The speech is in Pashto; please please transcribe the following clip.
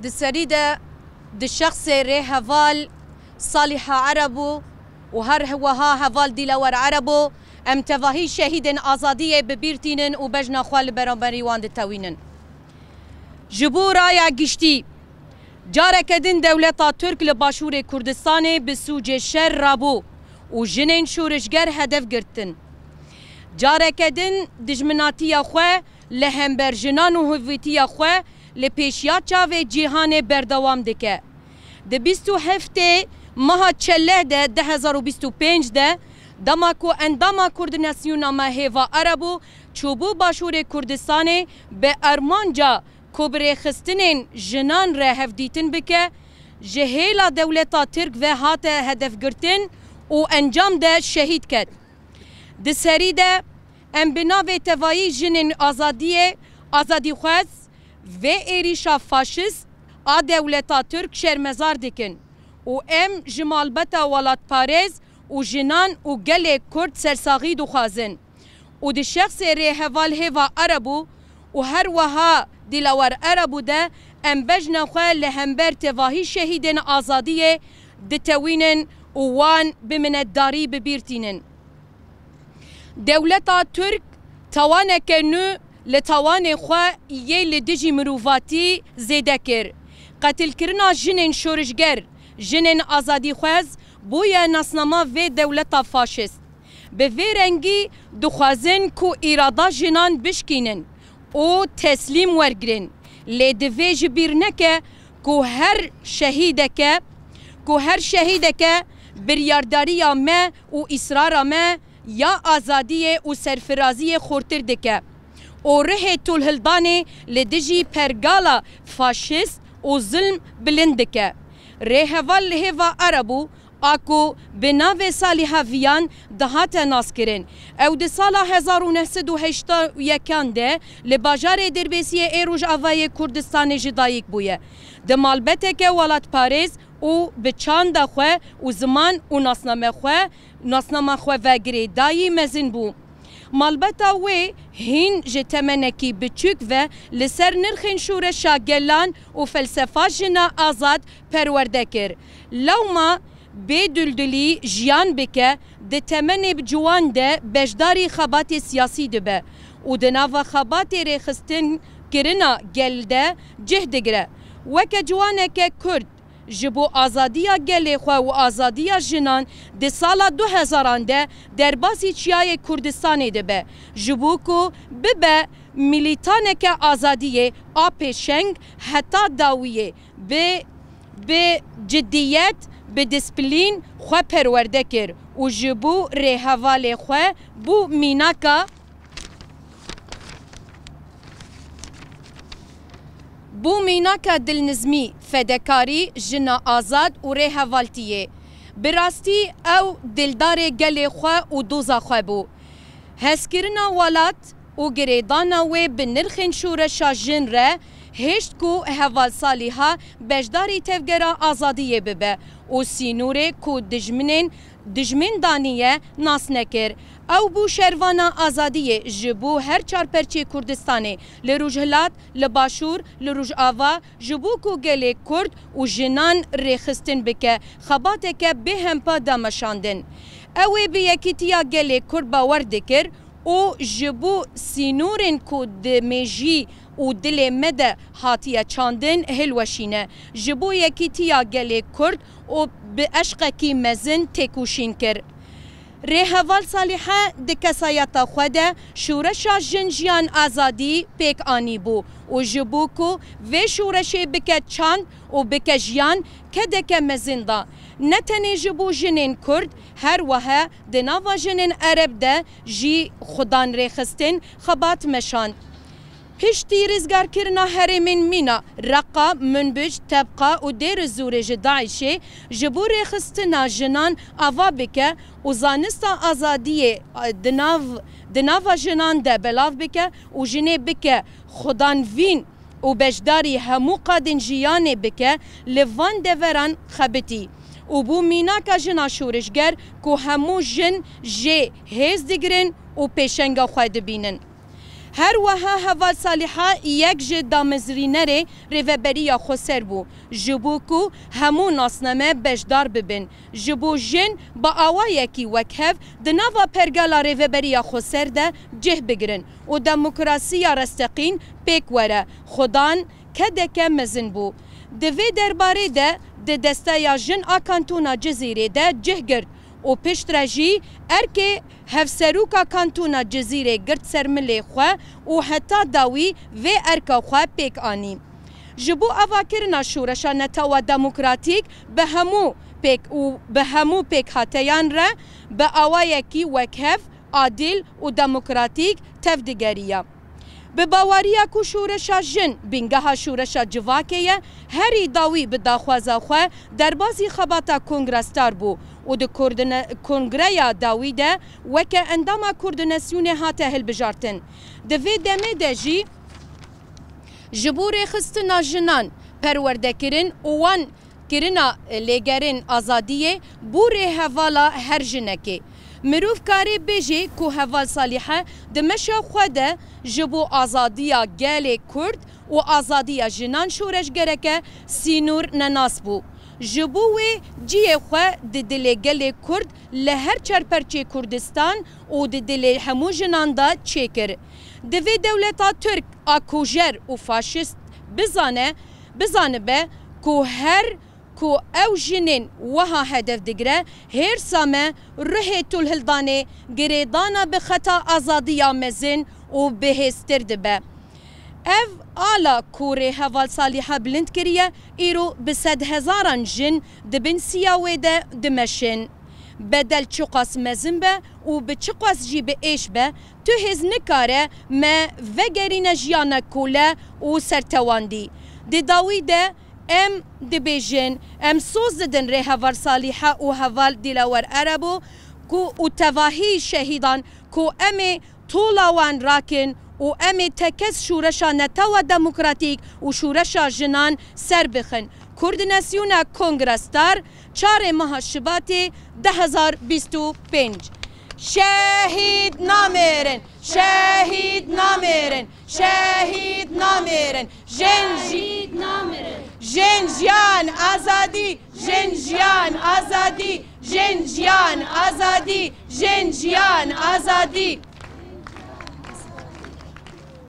دسری ده شخص ری هوال صالح عربو و هر هوها هوال دیلور عربو ام تواهی شهیدن آزادی ببیرتینن و بجنا خوال برانبری وان دتوینن جبو رایا گشتی جارکدن دولتا ترک لباشور کردستان بسوج شر رابو و جنین شورشگر هدف گرتن جارکدن دجمناتیا خواه لهمبر جنان و هویتیا خواه لپیشیات چاوه جیهان بردوام دکه ده 27 ماه چله ده 2025 ده دماکو انداما کوردیناسیون ما هیوا عربو چوبو باشور کردستان به ارمانجا کبره خستنین جنان ره هفدیتن بکه جهیلا دولتا ترک و هات هدف گرتن و انجام ده شهید کد ده سری ده ام بناوه توایی جنین آزادی خواست و ایریشا فاشست آ دولتا ترک شرمزار دکن و ام جمالبتا ولات پارز و جنان و گل کرد سرساغی دو خوازن و ده شخص ری هوال هوا عربو و هر وها دلور عربو ده ام بجنا خواه لهمبر تواهی شهیدن آزادی دتوینن و وان بمنداری ببیرتینن دولتا ترک توانه کنو لتوان خواه یه لدجی مروفاتی زیده کر قتل کرنا جنین شورشگر جنین آزادی خواز بویا ناسنما و دولتا فاشست به وی رنگی دخوازن کو ایرادا جنان بشکینن او تسلیم ورگرن لیدوی جبیر نکه کو هر شهیدکه بریارداری ما و اصرار ما یا آزادی و سرفرازی خورتر دکه او ره طول هلدانه لدجی پرگالا فاشست و ظلم بلندکه ره هوال لهوا عربو آکو بناو سالی هاویان دهات ناس کرن او ده سالا 1981 ده لباجار دربیسی ایروژ آوای کردستان جدایک بویه ده مالبته که ولات پاریز او بچان ده خواه و زمان و ناسنامه خواه وگری دایی مزین بو مالبتا وی هین جتمنکی بچوک و لسر نرخین شورشا گلان و فلسفه جنا آزاد پرورده کر لوما بدلدلی جیان بکه ده تمن بجوان ده بجداری خبات سیاسی دبه و ده ناو خبات ریخستن کرنا گل ده جهد گره وکه جوانه که کرد جبو آزادیا گل خواه و آزادیا جنان ده سالا 2000 ده در باسی چیای کردستان دبه جبو کو ببه ملیتانه که آزادیه آپ شنگ حتی داویه به جدیت به دیسپلین خواه پرورده کر و جبو ری حوال خواه بو میناکا دلنزمی فدکاری جنا آزاد و ری حوالتیه براستی او دلدار گل خواه و دوزا خواه بو هسکرنا ولات و گریدانا و بنرخین شورشا جن ره هشت کو هوال سالی ها بجداری تفگرا آزادیه ببه و سینوره کو دجمن دانیه ناس نکر او بو شروانا آزادیه جبو هر چار پرچه کردستانه لروجهلات لباشور لروج آوا جبو کو گله کرد و جنان ریخستن بکه خباته که به همپا دامشاندن اوه به یکیتیا گله کرد باور دکر او جبو سینورن کو دمیجی و دل مده هاتیه چاندن هلوشینه جبو یکیتیا گله کرد و به عشقکی مزن تکوشین کر ری هوال صالحه ده کسایتا خوده شورشا جنجیان آزادی پیک آنی بو و جبو کو و شورشه بکه چاند و بکه جیان که دکه مزنده نتنی جبو جنین کرد هر وها ده ناوا جنین عرب ده جی خودان ری خستن خبات مشاند پشتی رزگار کرنا هرمین مینا رقا منبج طبقه و دیر زورج داعشه جبور خستنا جنان آوا بکه و زانستا آزادی دناو جنان ده بلاف بکه و جنه بکه خودان وین و بجداری همو قادن جیانه بکه لوان دوران خبتی و بو مینا که جنا شورشگر که همو جن جه هز دگرن و پیشنگا خواهد بینن هر وها هوال صالحه یک جه دامزرینره ریوبریا خسر بو جبو کو همو ناسنامه بشدار ببن جبو جن با آوایکی وکهف دناوا پرگالا ریوبریا خسر ده جه بگرن و دموکراسیا رستقین پیک وره خودان کدکه مزن بو دوی درباره ده ده دسته جن آکانتونا جزیره ده جه گرد و پشت رجی ارکه هفسروکا کانتونا جزیره گرد سرمله خواه و حتی داوی و ارکا خواه پیک آنی. جبو اواکرنا شورشا نتاوا دموکراتیک به همو پیک هاتیان را به آوایکی وکهف عادل و دموکراتیک تفدگریه. به باوریا کو شورشا جن بینگاه شورشا جواکیه هری داوی به داخوازا خواه در بازی خباتا کنگرستار بو و ده کنگریا داوی ده وکه انداما کوردناسیون هاته هل بجارتن ده وی دمه ده جی جبور خستنا جنان پرورده کرن وان کرنا لگرن آزادیه بوره هوالا هر جنکه مروف کاری بیجی که هوال صالحه دمشا خوده جبو آزادیا گل کرد و آزادیا جنان شورش گرکه سینور نناس بو جبوی جیه خواه ده دل گل کرد لهر چرپرچه کردستان و ده دل همو جنان دا چه کر دوی دولتا ترک آکوژر و فاشیست بزانه به که هر کو او جنین وها هدف دگره هر سامه ره طول هلدانه گریدانا به خطا آزادی آمزن و بهستر دبه اف آلا کوره هوال صالحه بلند کریه ایرو به 100,000 جن دبن سیاوه ده دمشن بدل چقاس مزن به و به چقاس جی به ایش به تو هز نکاره ما وگرین جیانا کوله و سرتواندی ده داوی ده ام دبیجن ام سوز دن ره هوال صالحه و هوال دلاور عربو کو و تواهی شهیدان کو ام طولاوان راکن و ام تکس شورشا نتاوا دموکراتیک و شورشا جنان سر بخن کوردناسیون کنگرستار 4 ماه شباط 2025 شهید نامرن شهید نامرن شهید نامرن جنجید نامرن جنجیان آزادی جنجیان آزادی جنجیان آزادی جنجیان آزادی